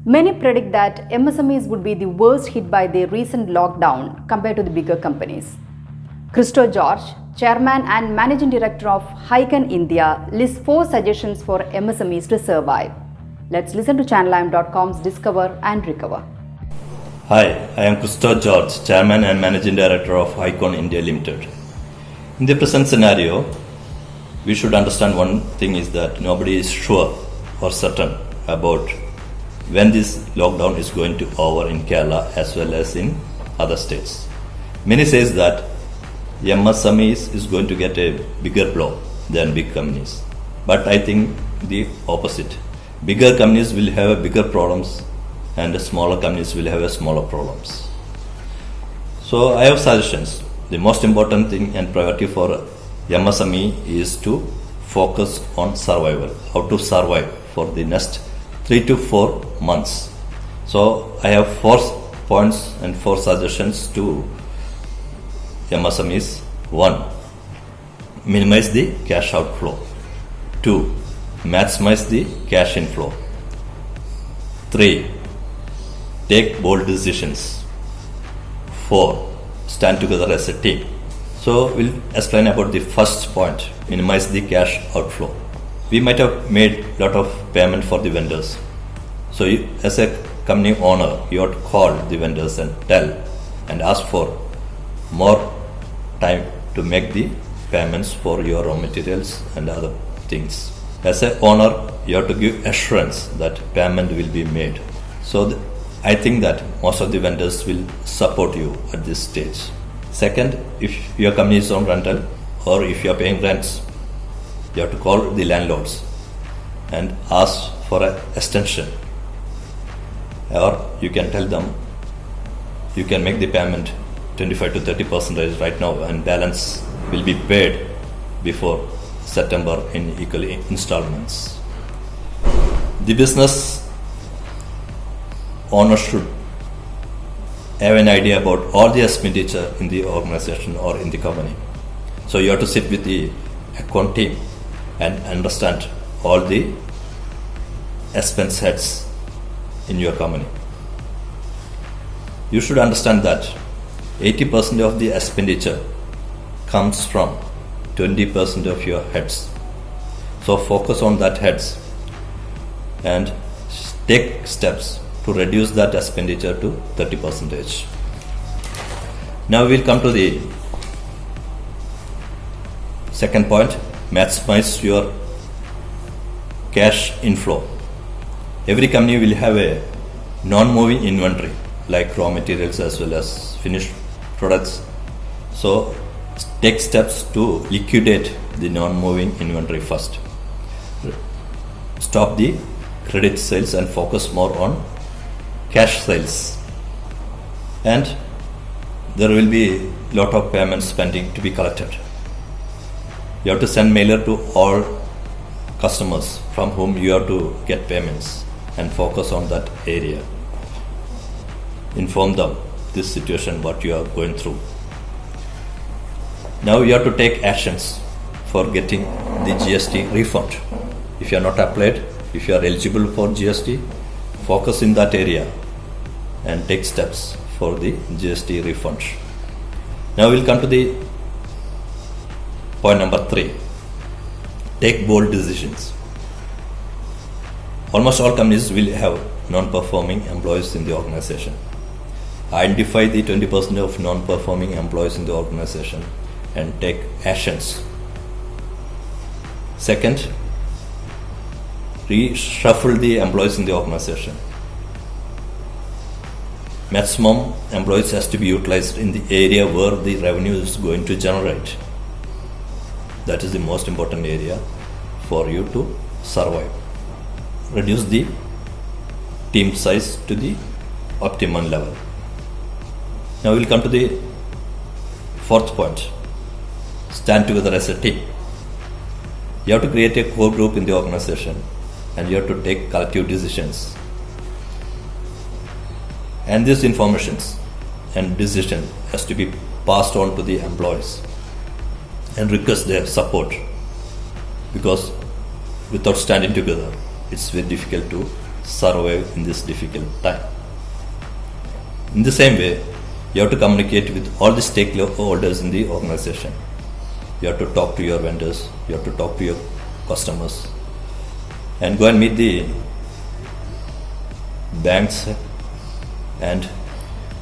Many predict that MSMEs would be the worst hit by the recent lockdown compared to the bigger companies. Christo George, Chairman and Managing Director of Hykon India, lists 4 suggestions for MSMEs to survive. Let's listen to ChannelIAM.com's Discover and Recover. Hi, I am Christo George, Chairman and Managing Director of Hykon India Limited. In the present scenario, we should understand one thing is that nobody is sure or certain about when this lockdown is going to over in Kerala as well as in other states. Many says that MSMEs is going to get a bigger blow than big companies. But I think the opposite. Bigger companies will have bigger problems and smaller companies will have smaller problems. So I have suggestions. The most important thing and priority for MSME is to focus on survival, how to survive for the next 3 to 4 months. So I have 4 points and 4 suggestions to MSMEs. 1. Minimize the cash outflow. 2. Maximize the cash inflow. 3. Take bold decisions. 4. Stand together as a team. So we'll explain about the first point, minimize the cash outflow. We might have made a lot of payment for the vendors. So you, as a company owner, you have to call the vendors and tell and ask for more time to make the payments for your raw materials and other things. As an owner, you have to give assurance that payment will be made. So I think that most of the vendors will support you at this stage. Second, if your company is on rental or if you are paying rents, you have to call the landlords and ask for an extension. Or you can tell them you can make the payment 25 to 30% right now and balance will be paid before September in equal installments. The business owner should have an idea about all the expenditure in the organization or in the company. So you have to sit with the account team and understand all the expense heads in your company. You should understand that 80% of the expenditure comes from 20% of your heads. So focus on that heads and take steps to reduce that expenditure to 30%. Now we'll come to the second point, maximize your cash inflow. Every company will have a non-moving inventory like raw materials as well as finished products. So take steps to liquidate the non-moving inventory first. Stop the credit sales and focus more on cash sales. And there will be a lot of payments pending to be collected. You have to send mailer to all customers from whom you have to get payments and focus on that area. Inform them this situation, what you are going through. Now you have to take actions for getting the GST refund. If you are not applied, if you are eligible for GST, focus in that area and take steps for the GST refund. Now we'll come to the point number 3. Take bold decisions. Almost all companies will have non-performing employees in the organization. Identify the 20% of non-performing employees in the organization and take actions. Second, reshuffle the employees in the organization. Maximum employees has to be utilized in the area where the revenue is going to generate. That is the most important area for you to survive. Reduce the team size to the optimum level. Now we'll come to the 4th point. Stand together as a team. You have to create a core group in the organization and you have to take collective decisions. And this information and decision has to be passed on to the employees and request their support, because without standing together it's very difficult to survive in this difficult time. In the same way, you have to communicate with all the stakeholders in the organization. You have to talk to your vendors, you have to talk to your customers, and go and meet the banks and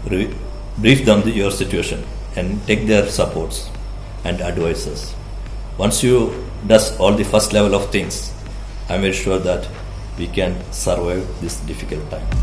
brief them your situation and take their supports and advices. Once you does all the first level of things, I'm very sure that we can survive this difficult time.